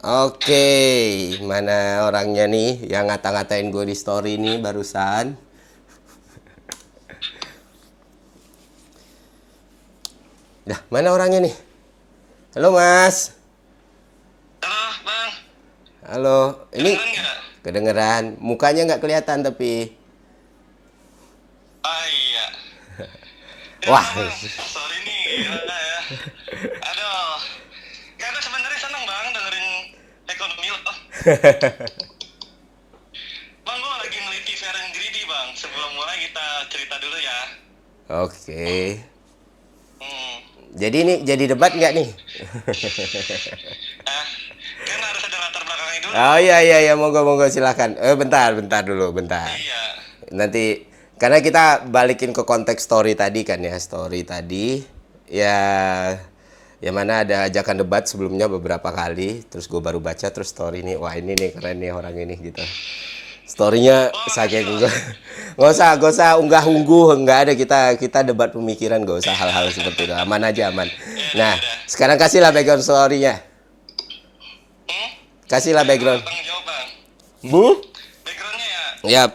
Oke, mana orangnya nih yang ngata-ngatain gue di story nih barusan? Dah, mana orangnya nih? Halo Mas. Halo, Bang. Halo, ini Kedengeran nggak? kedengeran. Mukanya nggak kelihatan tapi. Ah, iya. Ya, Wah, Bang. Sorry nih, gimana ya? Aduh. Gak, aku sebenarnya seneng, Bang, dengerin ekonomi lo. Bang, gue lagi meliti Fair and Greedy, Bang. Sebelum mulai kita cerita dulu ya. oke. Hmm. Jadi ini jadi debat nggak nih? Nah, kan harus ada latar belakangnya dulu. Oh iya iya iya, monggo monggo silakan. Bentar bentar dulu bentar. Iya. Nanti karena kita balikin ke konteks story tadi kan ya, story tadi ya, yang mana ada ajakan debat sebelumnya beberapa kali, terus gue baru baca terus story ini, wah ini nih keren nih orang ini gitu. Storynya Oh, makasih, saking Bang. gue nggak usah unggah ungguh, nggak ada, kita debat pemikiran, gak usah hal-hal seperti itu, aman aja aman. Ya udah, ya Nah udah. sekarang kasihlah background storynya, Hmm? kasihlah Ya, gue background. tanggung jawab, Bang. Bu? Backgroundnya ya. Yap.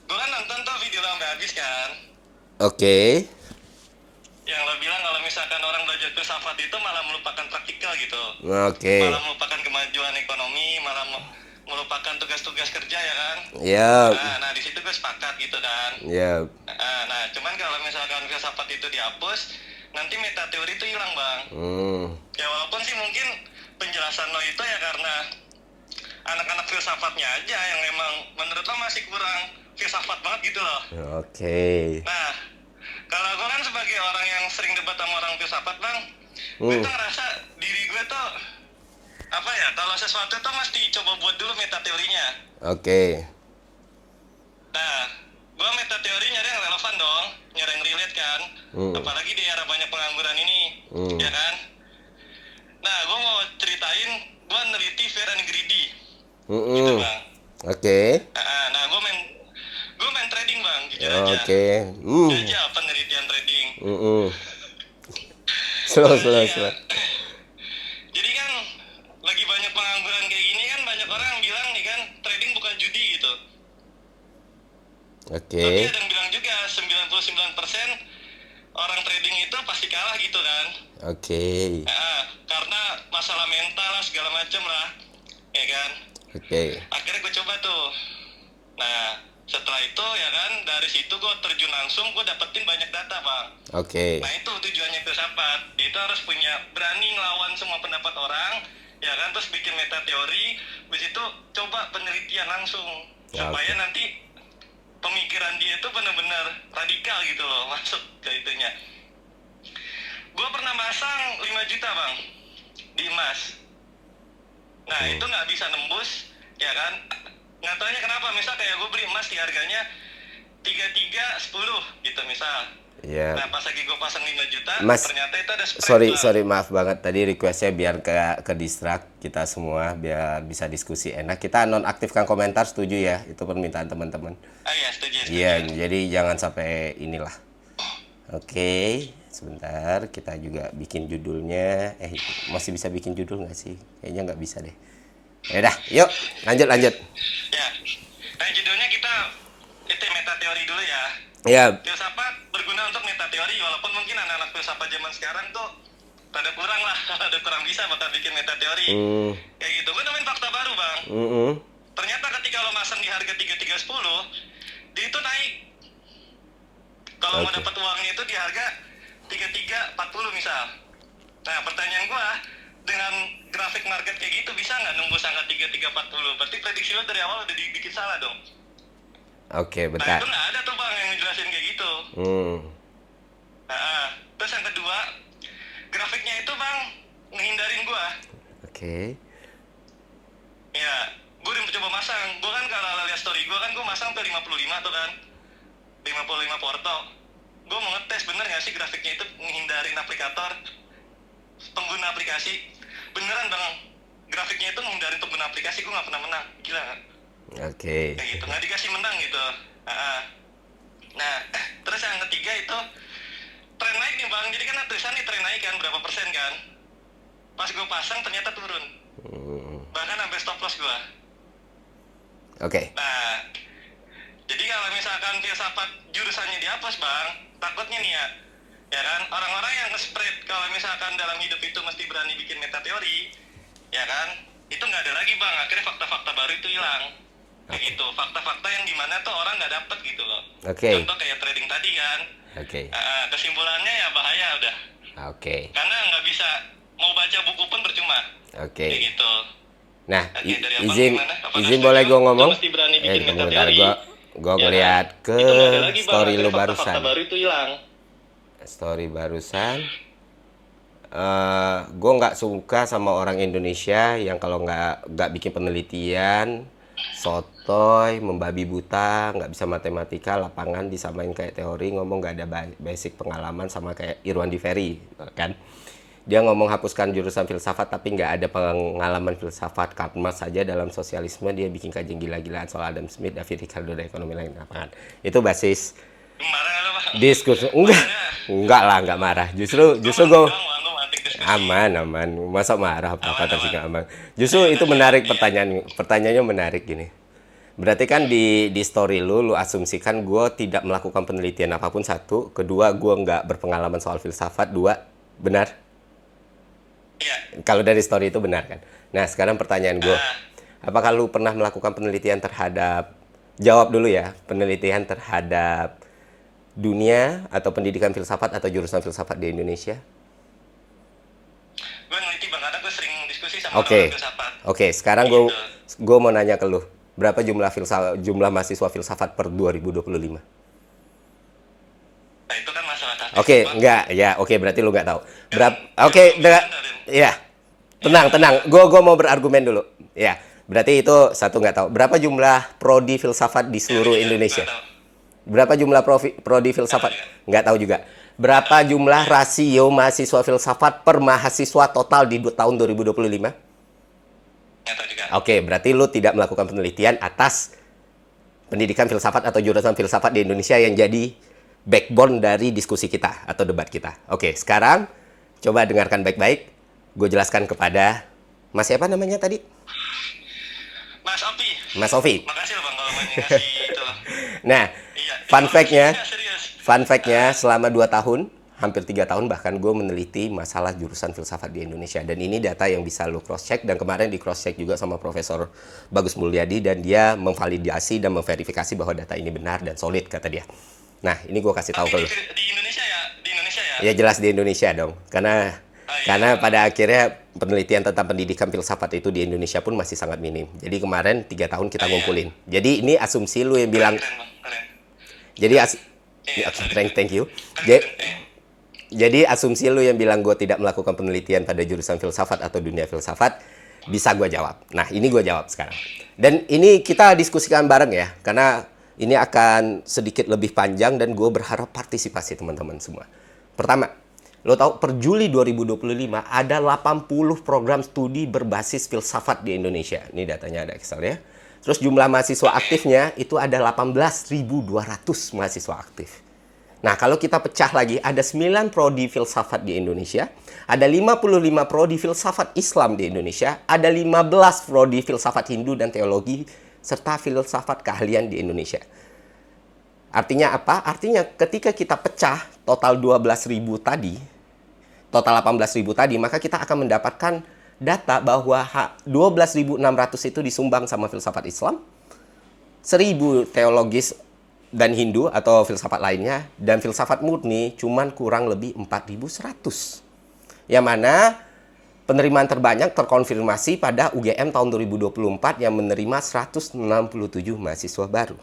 Gue kan nonton tuh video lo sampai habis kan. Oke. Yang lo bilang kalau misalkan orang belajar filsafat itu malah melupakan praktikal gitu. Oke. Malah melupakan kemajuan ekonomi, malah melupakan tugas-tugas kerja ya kan. Yap. Nah di situ gue sepakat gitu kan. Yap. Nah cuman kalau misalkan filsafat itu dihapus, nanti meta teori itu hilang, Bang. Hmm. Ya walaupun sih mungkin penjelasan lo itu ya karena anak-anak filsafatnya aja yang emang menurut lo masih kurang filsafat banget gitu loh. Oke. Nah, kalau gue kan sebagai orang yang sering debat sama orang filsafat, Bang, gue Hmm. tuh ngerasa diri gue tuh apa ya, kalau sesuatu tuh mesti coba buat dulu meta teorinya. Oke. Nah, gue meta teori nyari yang relevan dong, nyari yang relate kan. Hmm. Apalagi di era banyak pengangguran ini, Hmm. ya kan. Nah, gue mau ceritain gue neliti Fair and Greedy, gitu, Hmm. Bang. Oke. Nah, gue main trading, Bang, jujur aja. Oke. Hmm. Aja penelitian trading. Hmm. Slow Nah, slow iya. slow. Jadi kan lagi banyak pengangguran kayak gini kan, banyak orang yang bilang nih kan trading bukan judi gitu. Tapi Oke. ada yang bilang juga 99% orang trading itu pasti kalah gitu kan. Oke. Karena masalah mental lah segala macem lah, ya kan. Oke. Akhirnya gue coba tuh. Nah setelah itu ya kan, dari situ gue terjun langsung, gue dapetin banyak data, Bang. Oke. Nah itu tujuannya filsafat. Itu harus punya berani ngelawan semua pendapat orang, ya kan, terus bikin meta teori, habis itu coba penelitian langsung supaya Oke. nanti pemikiran dia itu benar-benar radikal gitu loh, masuk ke itunya. Gue pernah masang 5 juta, Bang, di emas. Nah itu nggak bisa nembus, ya kan. Nggak taunya kenapa, misal kayak gue beli emas di harganya 3310 gitu misal. Ya. Nah pas lagi gue pasang 5 juta, Mas, ternyata itu ada spread, sorry Bang. sorry maaf banget tadi requestnya biar ke distract kita semua biar bisa diskusi enak. Kita nonaktifkan komentar, setuju ya? Itu permintaan teman-teman. Iya setuju. Iya, jadi jangan sampai inilah. Oke, sebentar kita juga bikin judulnya. Masih bisa bikin judul nggak sih? Kayaknya nggak bisa deh. Ya udah, yuk lanjut lanjut. Ya. Nah judulnya kita itu meta teori dulu ya. Ya, Filsafat berguna untuk meta teori, walaupun mungkin anak-anak filsafat zaman sekarang tuh rada kurang lah, rada kurang bisa bakal bikin meta teori. Kayak gitu. Gue nemuin fakta baru, Bang. Ternyata ketika lo masang di harga 3310, dia itu naik. Kalau mau Oke. dapat uangnya itu di harga 3340 misal. Nah pertanyaan gue, dengan grafik market kayak gitu bisa nggak nembus angka 3340? Berarti prediksi lo dari awal udah dibikin salah dong. Oke, Nah bentar. itu nggak ada tuh, Bang, yang ngejelasin kayak gitu. Terus yang kedua, grafiknya itu, Bang, ngehindarin gua. Oke. Ya, gua udah coba masang. Gua kan kalau lihat story gua kan, gua masang tuh 55 tuh kan, 55 porto. Gua mau ngetes bener nggak sih grafiknya itu ngehindarin aplikator, pengguna aplikasi. Beneran, Bang, grafiknya itu ngehindarin pengguna aplikasi. Gua nggak pernah menang, gila nggak? Oke. Kayak gitu, nggak dikasih menang gitu. Nah, terus yang ketiga itu tren naik nih, Bang. Jadi kan tulisan nih tren naik kan, berapa persen kan? pas gue pasang ternyata turun. Bahkan sampai stop loss gue. Oke. Nah, jadi kalau misalkan filsafat jurusannya dihapus bang, takutnya nih ya kan, orang-orang yang nge-spread kalau misalkan dalam hidup itu mesti berani bikin meta teori, ya kan, itu nggak ada lagi bang, akhirnya fakta-fakta baru itu hilang. Kayak gitu, fakta-fakta yang dimana tuh orang nggak dapet gitu loh. Oke. Contoh kayak trading tadi kan. Oke. Kesimpulannya ya bahaya udah. Oke. Karena nggak bisa, mau baca buku pun percuma. Oke. Kayak gitu. Nah, Oke, dari abang izin gimana? Apakah izin setuju? boleh gue ngomong? Lu mesti berani bikin meta Bentar, teori. gue Ya ngeliat kan? ke Itu nggak ada lagi, Bang. story Akhirnya lu fakta-fakta barusan. baru itu hilang. Story barusan. Gue nggak suka sama orang Indonesia yang kalau nggak bikin penelitian, sotoy, membabi buta, nggak bisa matematika, lapangan disamain kayak teori, ngomong nggak ada basic pengalaman, sama kayak Irwan Difery, kan? Dia ngomong hapuskan jurusan filsafat tapi nggak ada pengalaman filsafat. Karl Marx saja dalam sosialisme dia bikin kajian gila-gilaan soal Adam Smith, David Ricardo, dan ekonomi lain lapangan. Itu basis Marah nggak lo, Bang? diskursus. Enggak lah, nggak marah. Justru gue aman. Masa marah apa sih, nggak aman. Justru itu menarik pertanyaannya menarik gini. Berarti kan di story lu asumsikan gue tidak melakukan penelitian apapun, satu. Kedua, gue nggak berpengalaman soal filsafat, dua. Benar? Iya. Kalau dari story itu benar kan? Nah, sekarang pertanyaan gue. Apakah lu pernah melakukan penelitian terhadap, jawab dulu ya, penelitian terhadap dunia atau pendidikan filsafat atau jurusan filsafat di Indonesia? Gue ngeliti bang, karena gue sering diskusi sama Oke. orang filsafat. Oke, sekarang gue mau nanya ke lu. Berapa jumlah mahasiswa filsafat per 2025? Nah, itu kan masalah taktis. Oke, Bang. enggak. Ya, oke, berarti lu nggak tahu. Kan, Oke, kan, ya. Tenang. Gue mau berargumen dulu. Ya, berarti itu satu nggak tahu. Berapa jumlah prodi filsafat di seluruh Indonesia? nggak tahu. Berapa jumlah prodi filsafat? Nggak tahu juga. Berapa jumlah rasio mahasiswa filsafat per mahasiswa total di tahun 2025? Nggak tahu juga. Oke, berarti lu tidak melakukan penelitian atas pendidikan filsafat atau jurusan filsafat di Indonesia yang jadi backbone dari diskusi kita atau debat kita. Oke, sekarang coba dengarkan baik-baik. Gue jelaskan kepada Mas siapa namanya tadi? Mas Opi. Mas Ovi. Makasih loh bang kalau mau ngasih itu. Nah, Iya. fun fact-nya, Serius. selama 2 tahun, hampir 3 tahun bahkan, gue meneliti masalah jurusan filsafat di Indonesia. Dan ini data yang bisa lo cross-check, dan kemarin di cross-check juga sama Profesor Bagus Mulyadi, dan dia memvalidasi dan memverifikasi bahwa data ini benar dan solid, kata dia. Nah, ini gue kasih tahu ke lo. Di Indonesia ya? Di Indonesia ya? Ya jelas di Indonesia dong, karena pada akhirnya penelitian tentang pendidikan filsafat itu di Indonesia pun masih sangat minim. Jadi kemarin 3 tahun kita ngumpulin. Jadi ini asumsi lu yang bilang. Keren bang, keren. Jadi thank you. Jadi asumsi lu yang bilang gue tidak melakukan penelitian pada jurusan filsafat atau dunia filsafat, bisa gue jawab. Nah, ini gue jawab sekarang. Dan ini kita diskusikan bareng ya, karena ini akan sedikit lebih panjang dan gue berharap partisipasi teman-teman semua. Pertama, lo tahu per Juli 2025 ada 80 program studi berbasis filsafat di Indonesia. Ini datanya ada Excel ya. Terus jumlah mahasiswa aktifnya itu ada 18.200 mahasiswa aktif. Nah, kalau kita pecah lagi, ada 9 prodi filsafat di Indonesia, ada 55 prodi filsafat Islam di Indonesia, ada 15 prodi filsafat Hindu dan teologi, serta filsafat keahlian di Indonesia. Artinya apa? Artinya ketika kita pecah total 12.000 tadi, total 18.000 tadi, maka kita akan mendapatkan data bahwa 12.600 itu disumbang sama filsafat Islam, 1.000 teologis dan Hindu atau filsafat lainnya, dan filsafat murni cuman kurang lebih 4.100. Yang mana penerimaan terbanyak terkonfirmasi pada UGM tahun 2024 yang menerima 167 mahasiswa baru.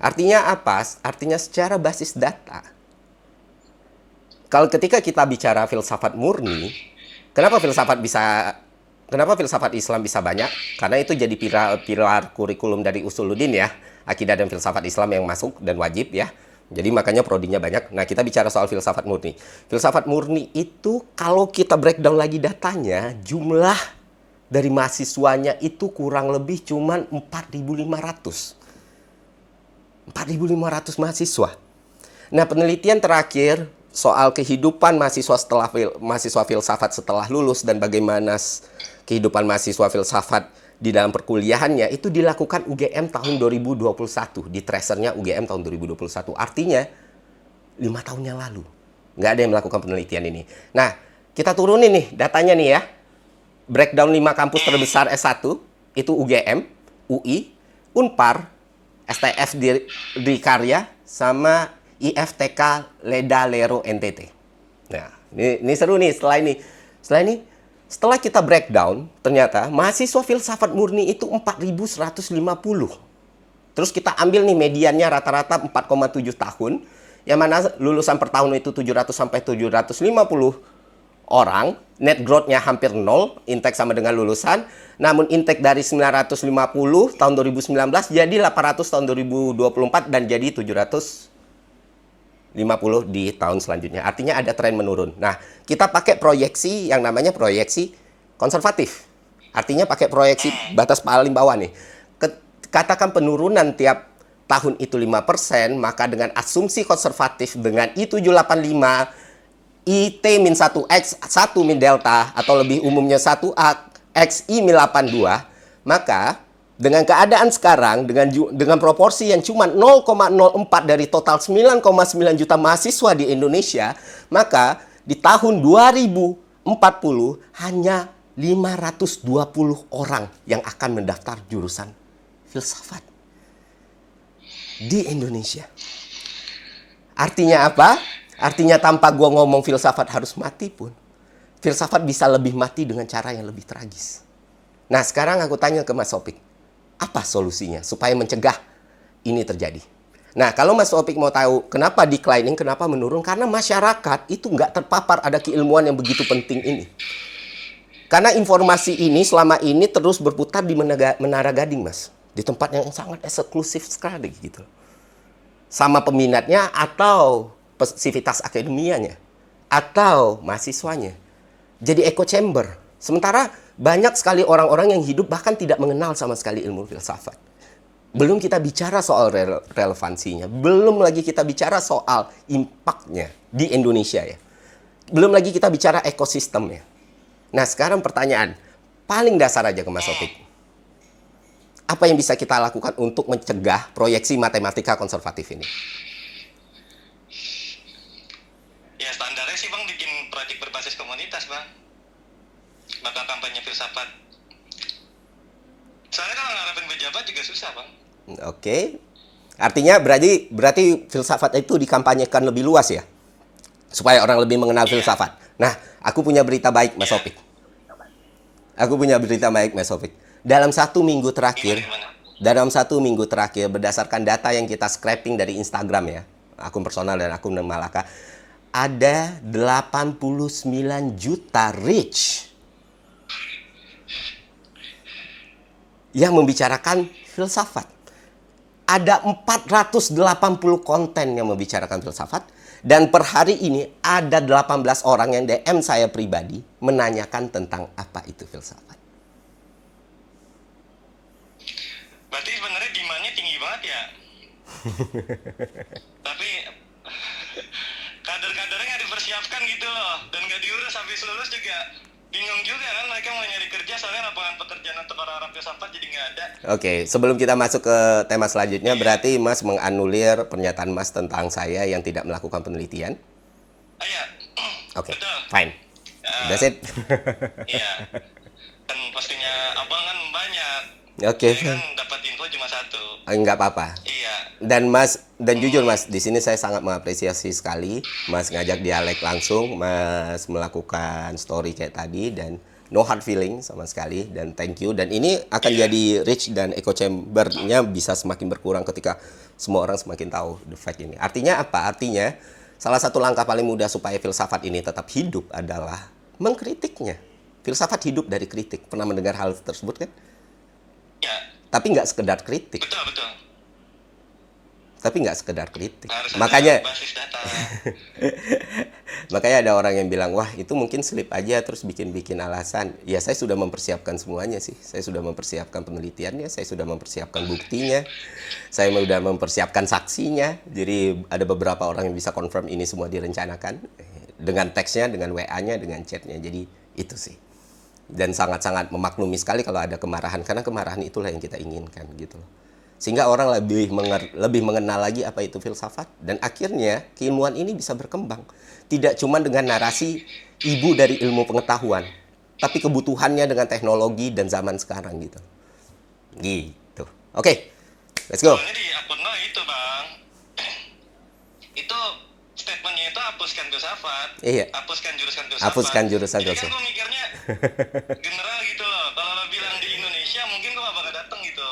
Artinya apa? Artinya secara basis data, kalau ketika kita bicara filsafat murni, kenapa filsafat Islam bisa banyak? Karena itu jadi pilar kurikulum dari Usuluddin ya, akidah dan filsafat Islam yang masuk dan wajib ya. Jadi makanya prodinya banyak. Nah, kita bicara soal filsafat murni. Filsafat murni itu kalau kita breakdown lagi datanya, jumlah dari mahasiswanya itu kurang lebih cuman 4.500. 4.500 mahasiswa. Nah, penelitian terakhir soal kehidupan mahasiswa mahasiswa filsafat setelah lulus dan bagaimana kehidupan mahasiswa filsafat di dalam perkuliahannya itu dilakukan UGM tahun 2021, di tracernya UGM tahun 2021. Artinya 5 tahun yang lalu nggak ada yang melakukan penelitian ini. Nah, kita turunin nih datanya nih ya. Breakdown 5 kampus terbesar S1 itu UGM, UI, Unpar, STF di Karya, sama IFTK Leda Lero NTT. Nah, ini seru nih setelah kita breakdown, ternyata mahasiswa filsafat murni itu 4.150. Terus kita ambil nih mediannya rata-rata 4,7 tahun, yang mana lulusan per tahun itu 700 sampai 750 orang, net growth-nya hampir 0, intake sama dengan lulusan. Namun intake dari 950 tahun 2019 jadi 800 tahun 2024 dan jadi 750 di tahun selanjutnya. Artinya ada tren menurun. Nah, kita pakai proyeksi yang namanya proyeksi konservatif. Artinya pakai proyeksi batas paling bawah nih. Katakan penurunan tiap tahun itu 5%, maka dengan asumsi konservatif dengan I785, IT-1X, 1 min delta, atau lebih umumnya 1A, X, I-82, maka dengan keadaan sekarang, dengan proporsi yang cuma 0,04 dari total 9,9 juta mahasiswa di Indonesia, maka di tahun 2040 hanya 520 orang yang akan mendaftar jurusan filsafat di Indonesia. Artinya apa? Artinya tanpa gua ngomong filsafat harus mati pun, filsafat bisa lebih mati dengan cara yang lebih tragis. Nah, sekarang aku tanya ke Mas Opik, apa solusinya supaya mencegah ini terjadi? Nah, kalau Mas Opik mau tahu kenapa declining, kenapa menurun, karena masyarakat itu nggak terpapar ada keilmuan yang begitu penting ini. Karena informasi ini selama ini terus berputar di Menara Gading, Mas. Di tempat yang sangat eksklusif sekali gitu. Sama peminatnya atau sivitas akademianya atau mahasiswanya. Jadi echo chamber. Sementara banyak sekali orang-orang yang hidup bahkan tidak mengenal sama sekali ilmu filsafat. Belum kita bicara soal relevansinya. Belum lagi kita bicara soal impact-nya di Indonesia ya. Belum lagi kita bicara ekosistemnya. Nah, sekarang pertanyaan paling dasar aja ke Mas Opik. Apa yang bisa kita lakukan untuk mencegah proyeksi matematika konservatif ini? Ya standarnya sih Bang bikin proyek berbasis komunitas Bang. Bakal kampanye filsafat. Soalnya kalau ngarepin pejabat juga susah Bang. Oke. Artinya berarti filsafat itu dikampanyekan lebih luas ya? Supaya orang lebih mengenal filsafat. Nah, aku punya berita baik Mas Opik. Dalam 1 minggu terakhir, berdasarkan data yang kita scraping dari Instagram ya, akun personal dan akun Malaka, ada 89 juta reach yang membicarakan filsafat. Ada 480 konten yang membicarakan filsafat. Dan per hari ini ada 18 orang yang DM saya pribadi menanyakan tentang apa itu filsafat. Berarti sebenarnya demand-nya tinggi banget ya. Tapi kader-kadernya nggak dipersiapkan gitu loh. Dan nggak diurus habis lulus juga. Bingung juga kan mereka mau nyari kerja soalnya lapangan pekerjaan untuk orang-orang filsafat jadi nggak ada. Oke, sebelum kita masuk ke tema selanjutnya, berarti Mas menganulir pernyataan Mas tentang saya yang tidak melakukan penelitian? Iya. Oke, Betul. fine. That's it. Iya. Kan postingnya abang kan banyak. Oke. Saya kan dapat info cuma 1. Enggak apa-apa. Iya. Dan jujur Mas, di sini saya sangat mengapresiasi sekali Mas ngajak dialek langsung, Mas melakukan story kayak tadi dan no hard feeling sama sekali dan thank you. Dan ini akan jadi reach dan echo chamber-nya bisa semakin berkurang ketika semua orang semakin tahu the fact ini. Artinya apa? Artinya salah satu langkah paling mudah supaya filsafat ini tetap hidup adalah mengkritiknya. Filsafat hidup dari kritik. Pernah mendengar hal tersebut kan? Ya. Tapi nggak sekedar kritik. Betul. tapi nggak sekedar kritik. Harus Makanya ada basis data. makanya ada orang yang bilang, wah itu mungkin slip aja terus bikin-bikin alasan. Ya saya sudah mempersiapkan semuanya sih. Saya sudah mempersiapkan penelitiannya, saya sudah mempersiapkan buktinya, saya sudah mempersiapkan saksinya. Jadi ada beberapa orang yang bisa confirm ini semua direncanakan dengan teksnya, dengan WA-nya, dengan chatnya. Jadi itu sih. Dan sangat-sangat memaklumi sekali kalau ada kemarahan, karena kemarahan itulah yang kita inginkan gitu loh. Sehingga orang lebih mengenal lagi apa itu filsafat, dan akhirnya keilmuan ini bisa berkembang. Tidak cuma dengan narasi ibu dari ilmu pengetahuan, tapi kebutuhannya dengan teknologi dan zaman sekarang gitu. Gitu. Oke, let's go. Soalnya di akun lo itu bang, itu statementnya itu hapuskan filsafat, Iya. hapuskan jurusan filsafat. Hapuskan jurusan Jadi kan filsafat. gue mikirnya general gitu loh. Kalau lo bilang di Indonesia mungkin gue gak bakal dateng gitu.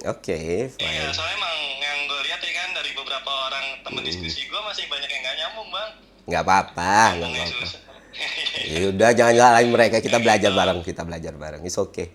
Oke, Iya, fine. soalnya emang yang gue lihat ya kan dari beberapa orang teman diskusi gue masih banyak yang gak nyambung bang. Nggak apa-apa, nggak Ngomongnya apa-apa. susah. Ya udah, jangan nyalain mereka, kita belajar bareng, It's okay.